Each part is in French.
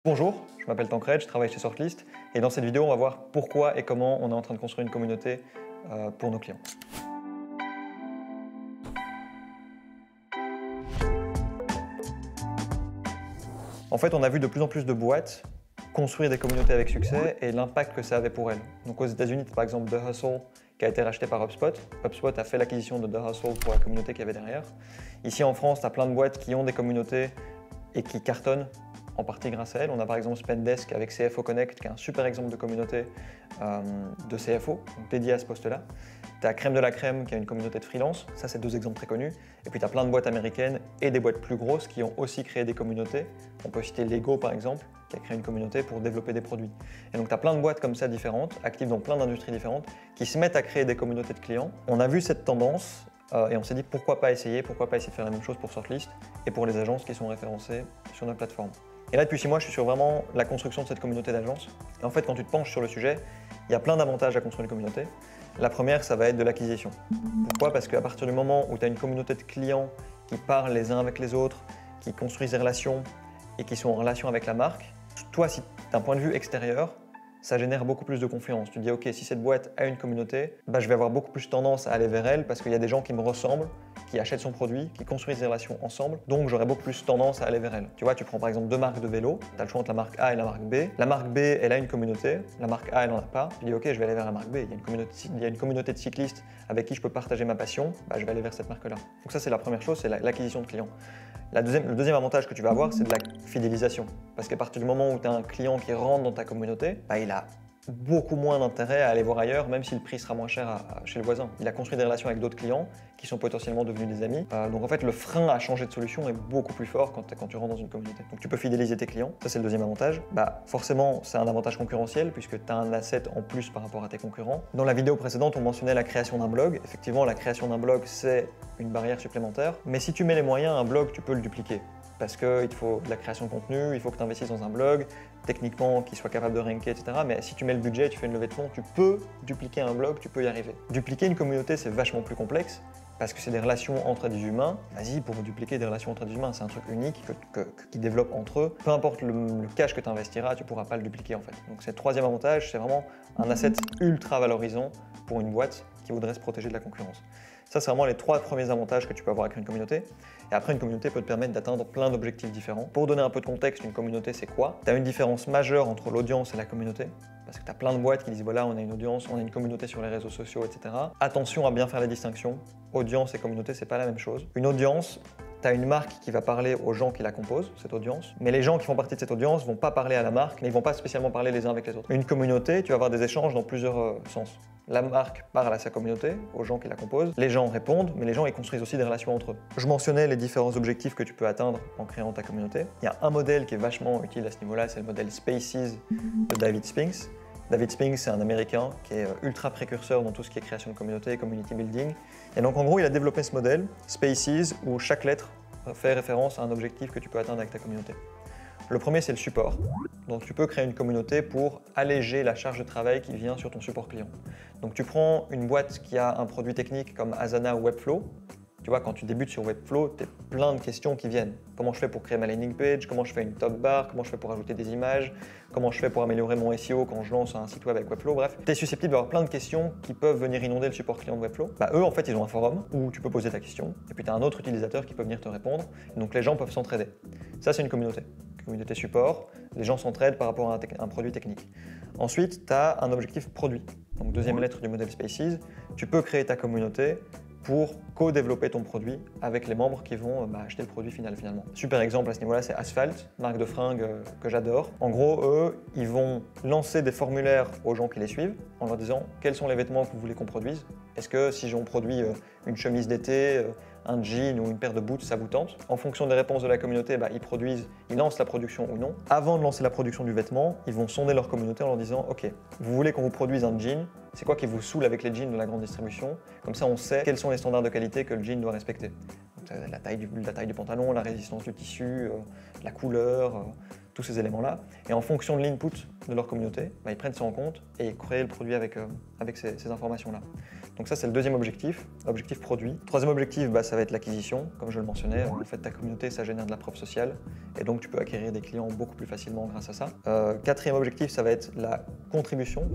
Bonjour, je m'appelle Tancred, je travaille chez Sortlist et dans cette vidéo on va voir pourquoi et comment on est en train de construire une communauté pour nos clients. En fait, on a vu de plus en plus de boîtes construire des communautés avec succès et l'impact que ça avait pour elles. Donc aux États-Unis, par exemple The Hustle qui a été racheté par HubSpot. HubSpot a fait l'acquisition de The Hustle pour la communauté qu'il y avait derrière. Ici en France, tu as plein de boîtes qui ont des communautés et qui cartonnent en partie grâce à elle. On a par exemple Spendesk avec CFO Connect, qui est un super exemple de communauté de CFO, donc dédié à ce poste-là. Tu as Crème de la Crème, qui a une communauté de freelance. Ça, c'est deux exemples très connus. Et puis, tu as plein de boîtes américaines et des boîtes plus grosses qui ont aussi créé des communautés. On peut citer Lego, par exemple, qui a créé une communauté pour développer des produits. Et donc, tu as plein de boîtes comme ça différentes, actives dans plein d'industries différentes, qui se mettent à créer des communautés de clients. On a vu cette tendance et on s'est dit pourquoi pas essayer de faire la même chose pour Sortlist et pour les agences qui sont référencées sur notre plateforme. Et là, depuis 6 mois, je suis sur vraiment la construction de cette communauté d'agences. Et en fait, quand tu te penches sur le sujet, il y a plein d'avantages à construire une communauté. La première, ça va être de l'acquisition. Pourquoi? Parce qu'à partir du moment où tu as une communauté de clients qui parlent les uns avec les autres, qui construisent des relations et qui sont en relation avec la marque, toi, si d'un point de vue extérieur, ça génère beaucoup plus de confiance. Tu te dis, ok, si cette boîte a une communauté, je vais avoir beaucoup plus tendance à aller vers elle parce qu'il y a des gens qui me ressemblent, qui achètent son produit, qui construisent des relations ensemble, donc j'aurai beaucoup plus tendance à aller vers elle. Tu vois, tu prends par exemple deux marques de vélo, tu as le choix entre la marque A et la marque B. La marque B, elle a une communauté, la marque A, elle n'en a pas. Tu dis, ok, je vais aller vers la marque B, il y a une communauté de cyclistes avec qui je peux partager ma passion, je vais aller vers cette marque-là. Donc ça, c'est la première chose, c'est l'acquisition de clients. Le deuxième avantage que tu vas avoir, c'est de la fidélisation. Parce qu'à partir du moment où tu as un client qui rentre dans ta communauté, il a beaucoup moins d'intérêt à aller voir ailleurs, même si le prix sera moins cher chez le voisin. Il a construit des relations avec d'autres clients qui sont potentiellement devenus des amis. Donc en fait, le frein à changer de solution est beaucoup plus fort quand tu rentres dans une communauté. Donc tu peux fidéliser tes clients, ça c'est le deuxième avantage. Forcément, c'est un avantage concurrentiel puisque tu as un asset en plus par rapport à tes concurrents. Dans la vidéo précédente, on mentionnait la création d'un blog. Effectivement, la création d'un blog, c'est une barrière supplémentaire. Mais si tu mets les moyens, un blog, tu peux le dupliquer. Parce qu'il te faut de la création de contenu, il faut que tu investisses dans un blog, techniquement qu'il soit capable de ranker, etc. Mais si tu mets le budget, tu fais une levée de fonds, tu peux dupliquer un blog, tu peux y arriver. Dupliquer une communauté, c'est vachement plus complexe parce que c'est des relations entre des humains. Vas-y, pour dupliquer des relations entre des humains, c'est un truc unique qu'ils développent entre eux. Peu importe le cash que tu investiras, tu ne pourras pas le dupliquer en fait. Donc c'est le troisième avantage, c'est vraiment un asset ultra valorisant pour une boîte qui voudrait se protéger de la concurrence. Ça, c'est vraiment les trois premiers avantages que tu peux avoir avec une communauté. Et après, une communauté peut te permettre d'atteindre plein d'objectifs différents. Pour donner un peu de contexte, une communauté, c'est quoi? Tu as une différence majeure entre l'audience et la communauté. Parce que tu as plein de boîtes qui disent, voilà, on a une audience, on a une communauté sur les réseaux sociaux, etc. Attention à bien faire la distinction. Audience et communauté, c'est pas la même chose. Une audience, tu as une marque qui va parler aux gens qui la composent, cette audience, mais les gens qui font partie de cette audience vont pas parler à la marque, mais ils vont pas spécialement parler les uns avec les autres. Une communauté, tu vas avoir des échanges dans plusieurs sens. La marque parle à sa communauté, aux gens qui la composent, les gens répondent, mais les gens ils construisent aussi des relations entre eux. Je mentionnais les différents objectifs que tu peux atteindre en créant ta communauté. Il y a un modèle qui est vachement utile à ce niveau-là, c'est le modèle Spaces de David Spinks. David Spinks, c'est un Américain qui est ultra précurseur dans tout ce qui est création de communauté et community building. Et donc en gros, il a développé ce modèle, Spaces, où chaque lettre fait référence à un objectif que tu peux atteindre avec ta communauté. Le premier, c'est le support. Donc tu peux créer une communauté pour alléger la charge de travail qui vient sur ton support client. Donc tu prends une boîte qui a un produit technique comme Asana ou Webflow. Tu vois, quand tu débutes sur Webflow, tu as plein de questions qui viennent. Comment je fais pour créer ma landing page? Comment je fais une top bar? Comment je fais pour ajouter des images? Comment je fais pour améliorer mon SEO quand je lance un site web avec Webflow? Bref, tu es susceptible d'avoir plein de questions qui peuvent venir inonder le support client de Webflow. Eux, en fait, ils ont un forum où tu peux poser ta question et puis tu as un autre utilisateur qui peut venir te répondre. Donc les gens peuvent s'entraider. Ça, c'est une communauté. Communauté support, les gens s'entraident par rapport à un produit technique. Ensuite, tu as un objectif produit. Donc deuxième lettre du modèle Spaces, tu peux créer ta communauté pour co-développer ton produit avec les membres qui vont acheter le produit final finalement. Super exemple à ce niveau-là, c'est Asphalt, marque de fringues que j'adore. En gros, eux, ils vont lancer des formulaires aux gens qui les suivent en leur disant quels sont les vêtements que vous voulez qu'on produise. Est-ce que si j'en produis une chemise d'été, un jean ou une paire de boots, ça vous tente? En fonction des réponses de la communauté, ils lancent la production ou non. Avant de lancer la production du vêtement, ils vont sonder leur communauté en leur disant ok, vous voulez qu'on vous produise un jean, c'est quoi qui vous saoule avec les jeans de la grande distribution? Comme ça, on sait quels sont les standards de qualité que le jean doit respecter. Donc, la taille du pantalon, la résistance du tissu, la couleur, tous ces éléments-là. Et en fonction de l'input de leur communauté, ils prennent ça en compte et ils créent le produit avec ces informations-là. Donc ça, c'est le deuxième objectif produit. Troisième objectif, ça va être l'acquisition. Comme je le mentionnais, en fait, ta communauté, ça génère de la preuve sociale et donc tu peux acquérir des clients beaucoup plus facilement grâce à ça. Quatrième objectif, ça va être la contribution,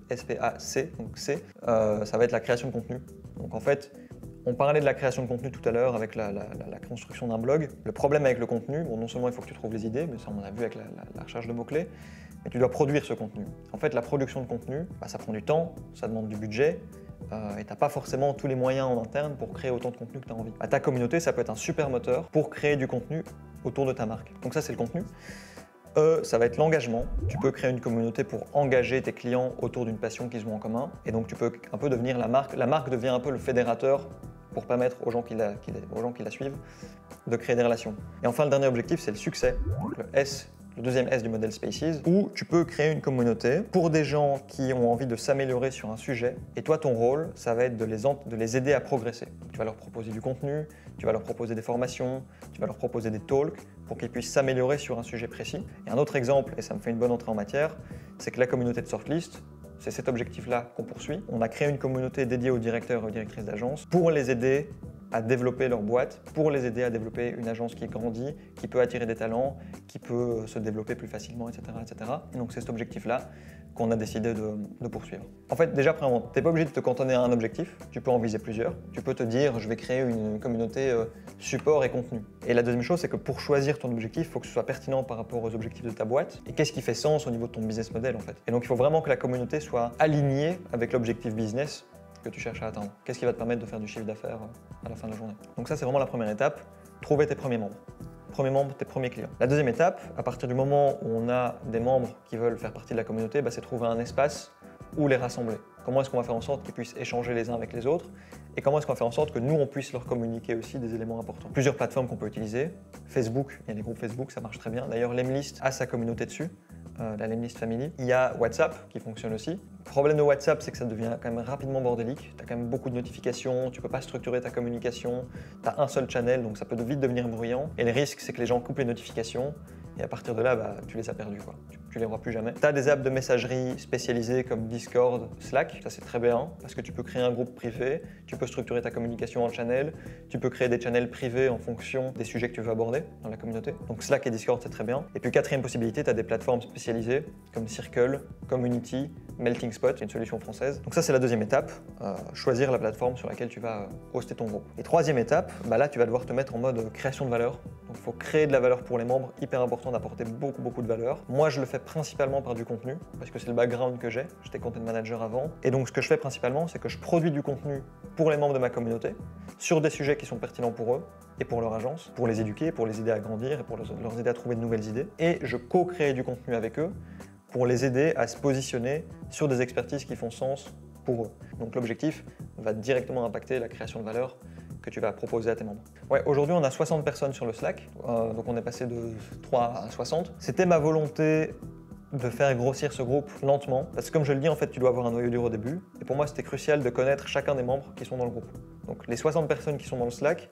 SPAC, donc C, ça va être la création de contenu. Donc en fait, on parlait de la création de contenu tout à l'heure avec la construction d'un blog. Le problème avec le contenu, non seulement il faut que tu trouves les idées, mais ça on a vu avec la recherche de mots-clés, mais tu dois produire ce contenu. En fait, la production de contenu, ça prend du temps, ça demande du budget, et tu n'as pas forcément tous les moyens en interne pour créer autant de contenu que tu as envie. Ta communauté, ça peut être un super moteur pour créer du contenu autour de ta marque. Donc ça, c'est le contenu. Ça va être l'engagement. Tu peux créer une communauté pour engager tes clients autour d'une passion qu'ils ont en commun. Et donc, tu peux un peu devenir la marque. La marque devient un peu le fédérateur pour permettre aux gens qui la suivent de créer des relations. Et enfin, le dernier objectif, c'est le succès. Donc, le deuxième S du modèle Spaces, où tu peux créer une communauté pour des gens qui ont envie de s'améliorer sur un sujet. Et toi, ton rôle, ça va être de les aider à progresser. Donc, tu vas leur proposer du contenu, tu vas leur proposer des formations, tu vas leur proposer des talks pour qu'ils puissent s'améliorer sur un sujet précis. Et un autre exemple, et ça me fait une bonne entrée en matière, c'est que la communauté de Sortlist, c'est cet objectif-là qu'on poursuit. On a créé une communauté dédiée aux directeurs et aux directrices d'agence pour les aider à développer leur boîte, pour les aider à développer une agence qui grandit, qui peut attirer des talents, qui peut se développer plus facilement, etc. etc. Et donc c'est cet objectif-là qu'on a décidé de poursuivre. En fait, déjà, premièrement, tu n'es pas obligé de te cantonner à un objectif, tu peux en viser plusieurs. Tu peux te dire, je vais créer une communauté support et contenu. Et la deuxième chose, c'est que pour choisir ton objectif, il faut que ce soit pertinent par rapport aux objectifs de ta boîte. Et qu'est-ce qui fait sens au niveau de ton business model, en fait. Et donc, il faut vraiment que la communauté soit alignée avec l'objectif business que tu cherches à atteindre. Qu'est-ce qui va te permettre de faire du chiffre d'affaires à la fin de la journée. Donc ça, c'est vraiment la première étape, trouver tes premiers membres. Premier membre, tes premiers clients. La deuxième étape, à partir du moment où on a des membres qui veulent faire partie de la communauté, c'est trouver un espace où les rassembler. Comment est-ce qu'on va faire en sorte qu'ils puissent échanger les uns avec les autres et comment est-ce qu'on va faire en sorte que nous, on puisse leur communiquer aussi des éléments importants. Plusieurs plateformes qu'on peut utiliser. Facebook, il y a des groupes Facebook, ça marche très bien. D'ailleurs, Lemlist a sa communauté dessus. La Lemlist Family. Il y a WhatsApp qui fonctionne aussi. Le problème de WhatsApp, c'est que ça devient quand même rapidement bordélique. Tu as quand même beaucoup de notifications, tu peux pas structurer ta communication, tu as un seul channel, donc ça peut vite devenir bruyant. Et le risque, c'est que les gens coupent les notifications et à partir de là, tu les as perdus, quoi. Tu les vois plus jamais. Tu as des apps de messagerie spécialisées comme Discord, Slack, ça c'est très bien parce que tu peux créer un groupe privé, tu peux structurer ta communication en channel, tu peux créer des channels privés en fonction des sujets que tu veux aborder dans la communauté. Donc Slack et Discord, c'est très bien. Et puis quatrième possibilité, tu as des plateformes spécialisées comme Circle, Community, Melting Spot, une solution française. Donc ça, c'est la deuxième étape, choisir la plateforme sur laquelle tu vas hoster ton groupe. Et troisième étape, là, tu vas devoir te mettre en mode création de valeur. Donc il faut créer de la valeur pour les membres, hyper important d'apporter beaucoup de valeur. Moi, je le fais principalement par du contenu, parce que c'est le background que j'ai. J'étais content manager avant. Et donc, ce que je fais principalement, c'est que je produis du contenu pour les membres de ma communauté, sur des sujets qui sont pertinents pour eux et pour leur agence, pour les éduquer, pour les aider à grandir et pour leur aider à trouver de nouvelles idées. Et je co-crée du contenu avec eux pour les aider à se positionner sur des expertises qui font sens pour eux. Donc l'objectif va directement impacter la création de valeur que tu vas proposer à tes membres. Ouais, aujourd'hui, on a 60 personnes sur le Slack, donc on est passé de 3 à 60. C'était ma volonté de faire grossir ce groupe lentement, parce que comme je le dis, en fait, tu dois avoir un noyau dur au début. Et pour moi, c'était crucial de connaître chacun des membres qui sont dans le groupe. Donc les 60 personnes qui sont dans le Slack,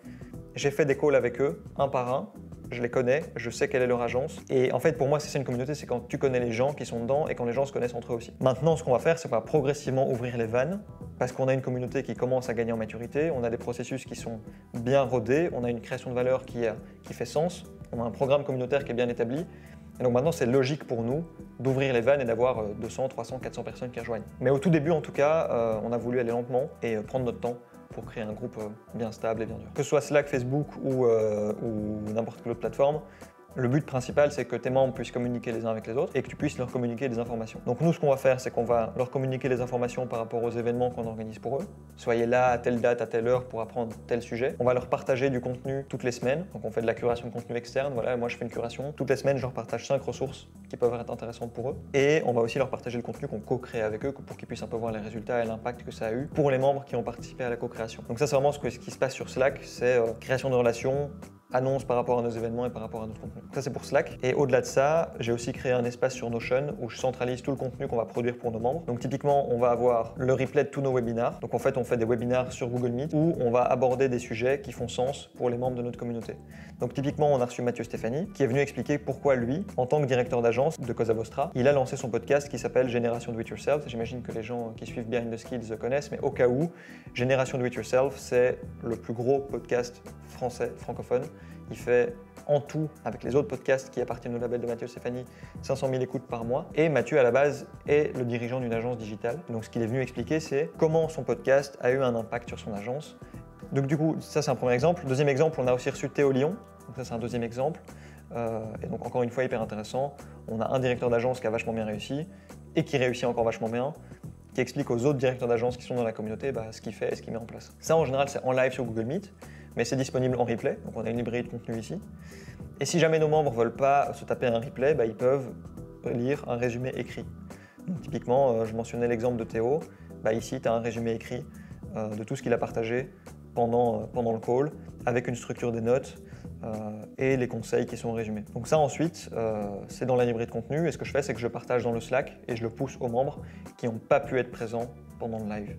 j'ai fait des calls avec eux, un par un. Je les connais, je sais quelle est leur agence. Et en fait, pour moi, c'est une communauté, c'est quand tu connais les gens qui sont dedans et quand les gens se connaissent entre eux aussi. Maintenant, ce qu'on va faire, c'est qu'on va progressivement ouvrir les vannes parce qu'on a une communauté qui commence à gagner en maturité, on a des processus qui sont bien rodés, on a une création de valeur qui fait sens, on a un programme communautaire qui est bien établi. Et donc maintenant, c'est logique pour nous d'ouvrir les vannes et d'avoir 200, 300, 400 personnes qui rejoignent. Mais au tout début, en tout cas, on a voulu aller lentement et prendre notre temps pour créer un groupe bien stable et bien dur. Que ce soit Slack, Facebook ou n'importe quelle autre plateforme, le but principal, c'est que tes membres puissent communiquer les uns avec les autres et que tu puisses leur communiquer des informations. Donc nous, ce qu'on va faire, c'est qu'on va leur communiquer les informations par rapport aux événements qu'on organise pour eux. Soyez là à telle date, à telle heure pour apprendre tel sujet. On va leur partager du contenu toutes les semaines. Donc on fait de la curation de contenu externe. Voilà, moi je fais une curation. Toutes les semaines, je leur partage 5 ressources qui peuvent être intéressantes pour eux. Et on va aussi leur partager le contenu qu'on co-crée avec eux pour qu'ils puissent un peu voir les résultats et l'impact que ça a eu pour les membres qui ont participé à la co-création. Donc ça, c'est vraiment ce qui se passe sur Slack, c'est création de relations, annonces par rapport à nos événements et par rapport à notre contenu. Ça, c'est pour Slack. Et au-delà de ça, j'ai aussi créé un espace sur Notion où je centralise tout le contenu qu'on va produire pour nos membres. Donc typiquement, on va avoir le replay de tous nos webinars. Donc en fait, on fait des webinars sur Google Meet où on va aborder des sujets qui font sens pour les membres de notre communauté. Donc typiquement, on a reçu Mathieu Stéphanie qui est venu expliquer pourquoi lui, en tant que directeur d'agence de Cosa Vostra, il a lancé son podcast qui s'appelle Génération Do It Yourself. J'imagine que les gens qui suivent Behind the Skills connaissent, mais au cas où, Génération Do It Yourself, c'est le plus gros podcast français, francophone. Il fait en tout, avec les autres podcasts qui appartiennent au label de Mathieu Stéphanie, 500 000 écoutes par mois. Et Mathieu, à la base, est le dirigeant d'une agence digitale. Donc ce qu'il est venu expliquer, c'est comment son podcast a eu un impact sur son agence. Donc du coup, ça c'est un premier exemple. Deuxième exemple, on a aussi reçu Théo Lyon. Donc ça c'est un deuxième exemple. Et donc encore une fois, hyper intéressant. On a un directeur d'agence qui a vachement bien réussi et qui réussit encore vachement bien, qui explique aux autres directeurs d'agence qui sont dans la communauté ce qu'il fait et ce qu'il met en place. Ça en général, c'est en live sur Google Meet, mais c'est disponible en replay. Donc on a une librairie de contenu ici. Et si jamais nos membres ne veulent pas se taper un replay, ils peuvent lire un résumé écrit. Donc typiquement, je mentionnais l'exemple de Théo. Ici, tu as un résumé écrit de tout ce qu'il a partagé pendant le call, avec une structure des notes et les conseils qui sont résumés. Donc ça ensuite, c'est dans la librairie de contenu, et ce que je fais, c'est que je partage dans le Slack et je le pousse aux membres qui n'ont pas pu être présents pendant le live.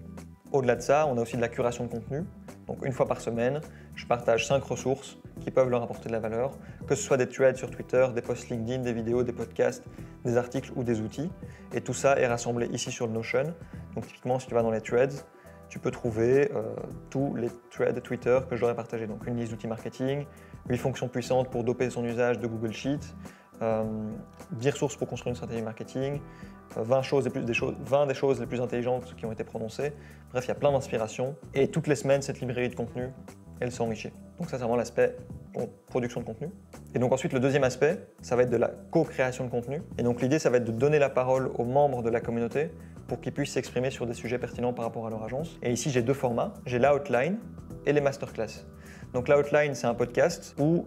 Au-delà de ça, on a aussi de la curation de contenu. Donc une fois par semaine, je partage 5 ressources qui peuvent leur apporter de la valeur, que ce soit des threads sur Twitter, des posts LinkedIn, des vidéos, des podcasts, des articles ou des outils. Et tout ça est rassemblé ici sur le Notion. Donc typiquement, si tu vas dans les threads, tu peux trouver tous les threads Twitter que j'aurais partagés. Donc une liste d'outils marketing, 8 fonctions puissantes pour doper son usage de Google Sheet, 10 ressources pour construire une stratégie marketing, 20 des choses les plus intelligentes qui ont été prononcées. Bref, il y a plein d'inspirations. Et toutes les semaines, cette librairie de contenu, elle s'enrichit. Donc ça, c'est vraiment l'aspect production de contenu. Et donc ensuite, le deuxième aspect, ça va être de la co-création de contenu. Et donc l'idée, ça va être de donner la parole aux membres de la communauté pour qu'ils puissent s'exprimer sur des sujets pertinents par rapport à leur agence. Et ici, j'ai 2 formats. J'ai l'outline et les masterclass. Donc l'outline, c'est un podcast où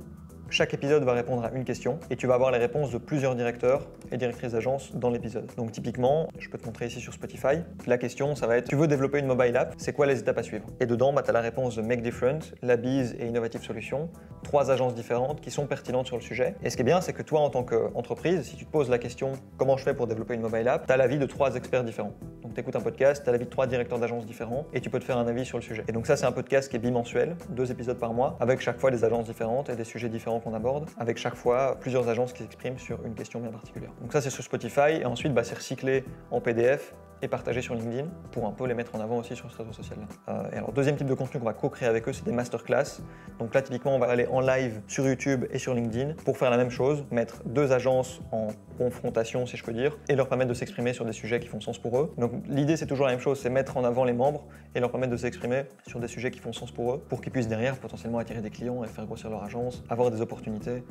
chaque épisode va répondre à une question et tu vas avoir les réponses de plusieurs directeurs et directrices d'agence dans l'épisode. Donc typiquement, je peux te montrer ici sur Spotify, la question ça va être, tu veux développer une mobile app, c'est quoi les étapes à suivre? Et dedans, tu as la réponse de Make Different, Labiz et Innovative Solutions, 3 agences différentes qui sont pertinentes sur le sujet. Et ce qui est bien, c'est que toi en tant qu'entreprise, si tu te poses la question, comment je fais pour développer une mobile app, tu as l'avis de 3 experts différents. Donc tu écoutes un podcast, tu as l'avis de 3 directeurs d'agences différents et tu peux te faire un avis sur le sujet. Et donc ça, c'est un podcast qui est bimensuel, 2 épisodes par mois, avec chaque fois des agences différentes et des sujets différents qu'on aborde, avec chaque fois plusieurs agences qui s'expriment sur une question bien particulière. Donc ça, c'est sur Spotify et ensuite, c'est recyclé en PDF et partagé sur LinkedIn pour un peu les mettre en avant aussi sur ce réseau social-là. Et alors, deuxième type de contenu qu'on va co-créer avec eux, c'est des masterclass. Donc là, typiquement, on va aller en live sur YouTube et sur LinkedIn pour faire la même chose, mettre 2 agences en confrontation, si je peux dire, et leur permettre de s'exprimer sur des sujets qui font sens pour eux. Donc l'idée, c'est toujours la même chose, c'est mettre en avant les membres et leur permettre de s'exprimer sur des sujets qui font sens pour eux, pour qu'ils puissent derrière potentiellement attirer des clients et faire grossir leur agence, avoir des opportunités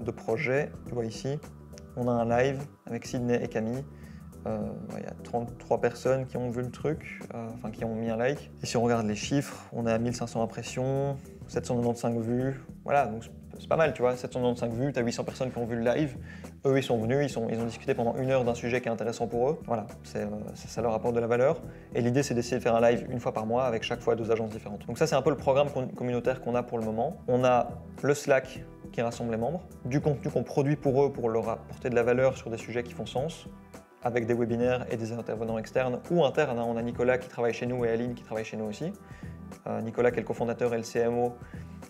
de projets. Tu vois ici, on a un live avec Sydney et Camille. Il y a 33 personnes qui ont vu le truc, qui ont mis un like. Et si on regarde les chiffres, on est à 1500 impressions, 795 vues. Voilà, donc c'est pas mal, tu vois, 795 vues, tu as 800 personnes qui ont vu le live. Eux, ils sont venus, ils ont discuté pendant 1 heure d'un sujet qui est intéressant pour eux. Voilà, ça leur apporte de la valeur. Et l'idée, c'est d'essayer de faire un live 1 fois par mois avec chaque fois 2 agences différentes. Donc ça, c'est un peu le programme communautaire qu'on a pour le moment. On a le Slack qui rassemble les membres, du contenu qu'on produit pour eux pour leur apporter de la valeur sur des sujets qui font sens, avec des webinaires et des intervenants externes ou internes. On a Nicolas qui travaille chez nous et Aline qui travaille chez nous aussi. Nicolas qui est le cofondateur et le CMO,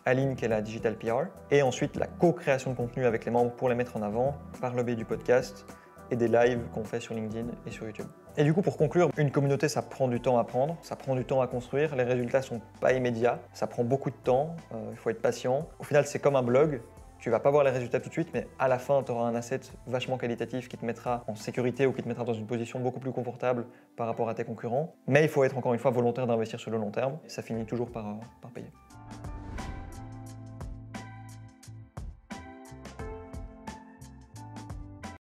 Aline qui est la Digital PR. Et ensuite la co-création de contenu avec les membres pour les mettre en avant par le biais du podcast et des lives qu'on fait sur LinkedIn et sur YouTube. Et du coup, pour conclure, une communauté, ça prend du temps à prendre, ça prend du temps à construire, les résultats sont pas immédiats, ça prend beaucoup de temps, il faut être patient. Au final, c'est comme un blog. Tu vas pas voir les résultats tout de suite, mais à la fin, tu auras un asset vachement qualitatif qui te mettra en sécurité ou qui te mettra dans une position beaucoup plus confortable par rapport à tes concurrents. Mais il faut être encore une fois volontaire d'investir sur le long terme. Ça finit toujours par payer.